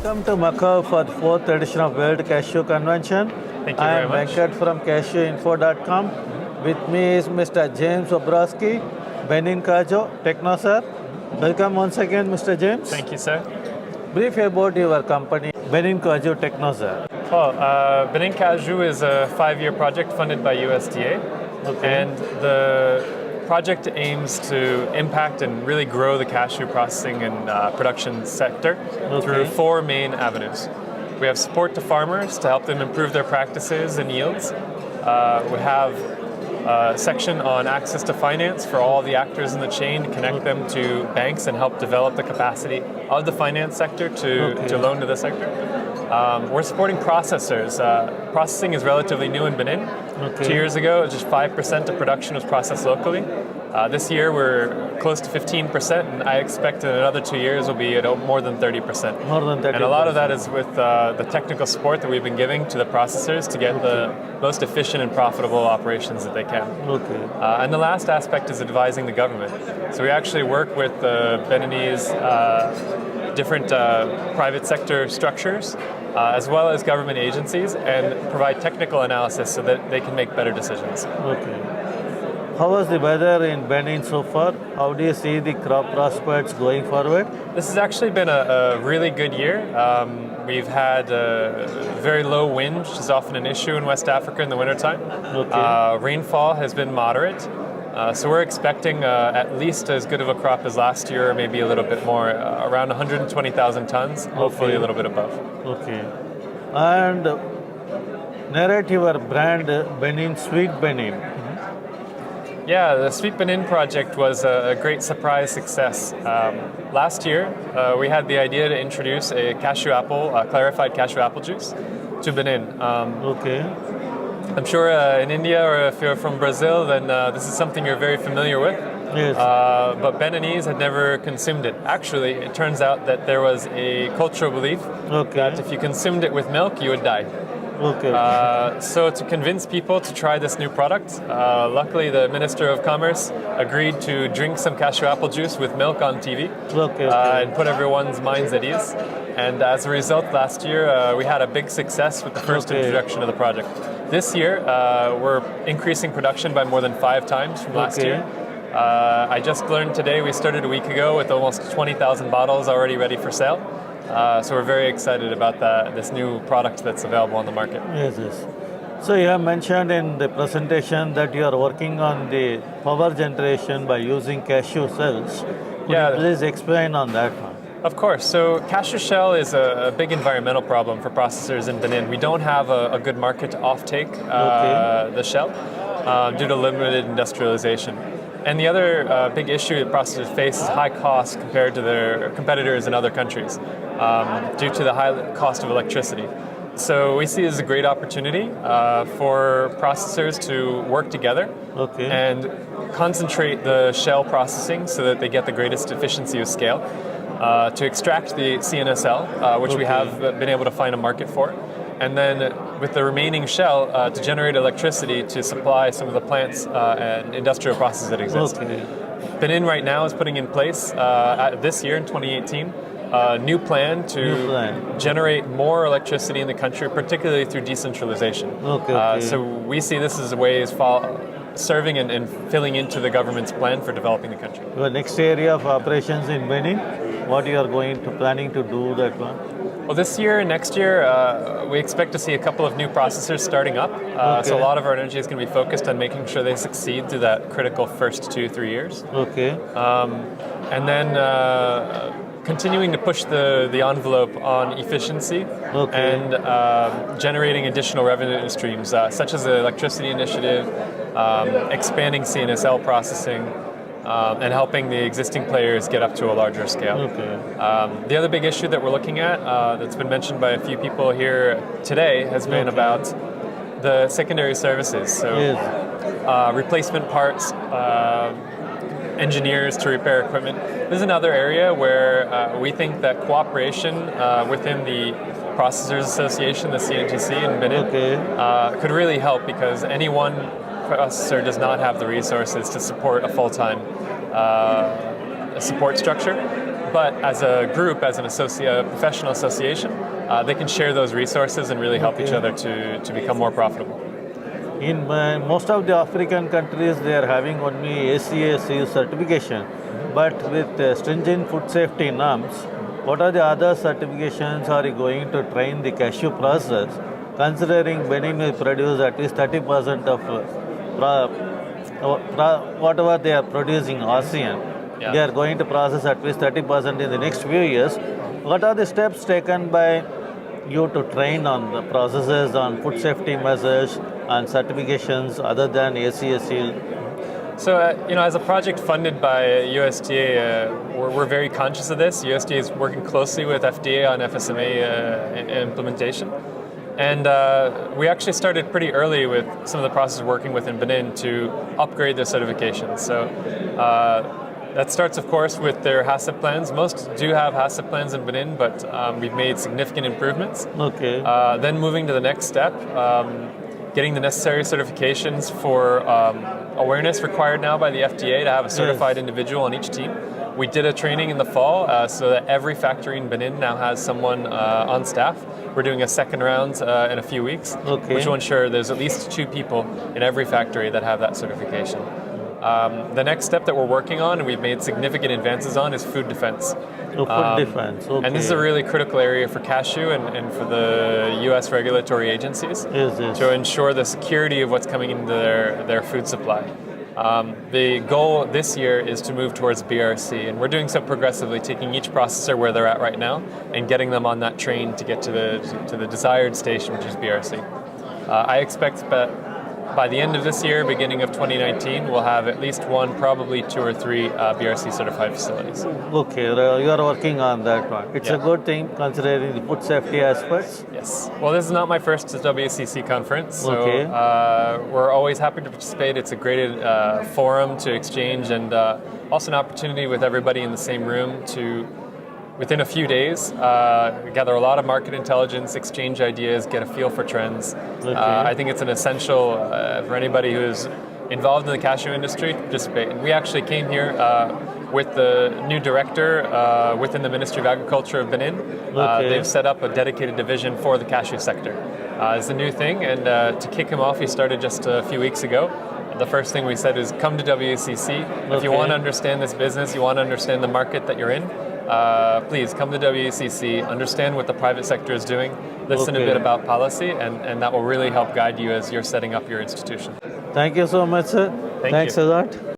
Welcome to Macau for the 4th edition of World Cashew Convention. Thank you I very am much. Venkat from CashewInfo.com. With me is Mr. James Obarowski, Benin Kajo, Techno Sir. Welcome once again, Mr. James. Thank you, sir. Brief about your company, Benin Kajo, Techno Sir. Well, Benin Cashew is a 5-year project funded by USDA. Okay. And the project aims to impact and really grow the cashew processing and production sector through 4 main avenues. We have support to farmers to help them improve their practices and yields. We have a section on access to finance for all the actors in the chain to connect them to banks and help develop the capacity of the finance sector to loan to the sector. We're supporting processors. Processing is relatively new in Benin. 2 years ago, just 5% of production was processed locally. This year, we're close to 15%, and I expect in another 2 years we'll be at more than 30%. More than 30%. And a lot of that is with the technical support that we've been giving to the processors to get the most efficient and profitable operations that they can. Okay. And the last aspect is advising the government. So we actually work with the Beninese different private sector structures, as well as government agencies, and provide technical analysis so that they can make better decisions. Okay. How was the weather in Benin so far? How do you see the crop prospects going forward? This has actually been a really good year. We've had very low wind, which is often an issue in West Africa in the wintertime. Okay. Rainfall has been moderate. So we're expecting at least as good of a crop as last year, or maybe a little bit more, around 120,000 tons, hopefully a little bit above. Okay. And narrate your brand Benin, Sweet Benin. Yeah, the Sweet Benin project was a great surprise success. Last year, we had the idea to introduce a clarified cashew apple juice to Benin. Okay. I'm sure in India, or if you're from Brazil, then this is something you're very familiar with. Yes. But Beninese had never consumed it. Actually, it turns out that there was a cultural belief that if you consumed it with milk, you would die. Okay. So to convince people to try this new product, luckily the Minister of Commerce agreed to drink some cashew apple juice with milk on TV and put everyone's minds at ease. And as a result, last year we had a big success with the first introduction of the project. This year, we're increasing production by more than 5 times from last year. I just learned today, we started a week ago with almost 20,000 bottles already ready for sale. So we're very excited about this new product that's available on the market. Yes, yes. So you have mentioned in the presentation that you are working on the power generation by using cashew shells. Could you please explain on that one? Of course. So cashew shell is a big environmental problem for processors in Benin. We don't have a good market to offtake the shell due to limited industrialization. And the other big issue that processors face is high costs compared to their competitors in other countries due to the high cost of electricity. So we see it as a great opportunity for processors to work together and concentrate the shell processing so that they get the greatest efficiency of scale. To extract the CNSL, which we have been able to find a market for, and then with the remaining shell to generate electricity to supply some of the plants and industrial processes that exist. Benin right now is putting in place this year in 2018 a new plan to generate more electricity in the country, particularly through decentralization. So we see this as a way as serving and filling into the government's plan for developing the country. The next area of operations in Benin, what you are planning to do that one? Well, this year and next year, we expect to see a couple of new processors starting up. So a lot of our energy is going to be focused on making sure they succeed through that critical first 2-3 years. And then continuing to push the envelope on efficiency and generating additional revenue streams, such as the electricity initiative, expanding CNSL processing, and helping the existing players get up to a larger scale. The other big issue that we're looking at, that's been mentioned by a few people here today, has been about the secondary services. So replacement parts, engineers to repair equipment. This is another area where we think that cooperation within the Processors Association, the CNTC in Benin, could really help, because any one processor does not have the resources to support a full-time support structure. but as a group, as a professional association, they can share those resources and really help each other to become more profitable. In most of the African countries, they are having only ACACU certification, but with stringent food safety norms, what are the other certifications are you going to train the cashew process, considering Benin will produce at least 30% of whatever they are producing ASEAN, they are going to process at least 30% in the next few years. What are the steps taken by you to train on the processes, on food safety measures and certifications other than ACACU? So, as a project funded by USDA, we're very conscious of this. USDA is working closely with FDA on FSMA implementation. And we actually started pretty early with some of the processes working with in Benin to upgrade their certifications. So that starts, of course, with their HACCP plans. Most do have HACCP plans in Benin, but we've made significant improvements. Okay. Then moving to the next step, getting the necessary certifications for awareness required now by the FDA to have a certified individual on each team. We did a training in the fall so that every factory in Benin now has someone on staff. We're doing a second round in a few weeks, which will ensure there's at least 2 people in every factory that have that certification. The next step that we're working on, and we've made significant advances on, is food defense. Food defense, okay. And this is a really critical area for cashew and for the U.S. regulatory agencies to ensure the security of what's coming into their food supply. The goal this year is to move towards BRC, and we're doing so progressively, taking each processor where they're at right now and getting them on that train to get to the desired station, which is BRC. I expect that by the end of this year, beginning of 2019, we'll have at least 1, probably 2 or 3 BRC certified facilities. Okay, you are working on that one. It's a good thing considering the food safety aspects. Yes. Well, this is not my first WCCE conference, so we're always happy to participate. It's a great forum to exchange and also an opportunity with everybody in the same room to, within a few days, gather a lot of market intelligence, exchange ideas, get a feel for trends. I think it's an essential for anybody who's involved in the cashew industry to participate. And we actually came here with the new director within the Ministry of Agriculture of Benin. They've set up a dedicated division for the cashew sector. It's a new thing, and to kick him off, he started just a few weeks ago. The first thing we said is come to WCCE. If you want to understand this business, you want to understand the market that you're in, please come to WCCE, understand what the private sector is doing, listen a bit about policy, and that will really help guide you as you're setting up your institution. Thank you so much, sir. Thanks a lot.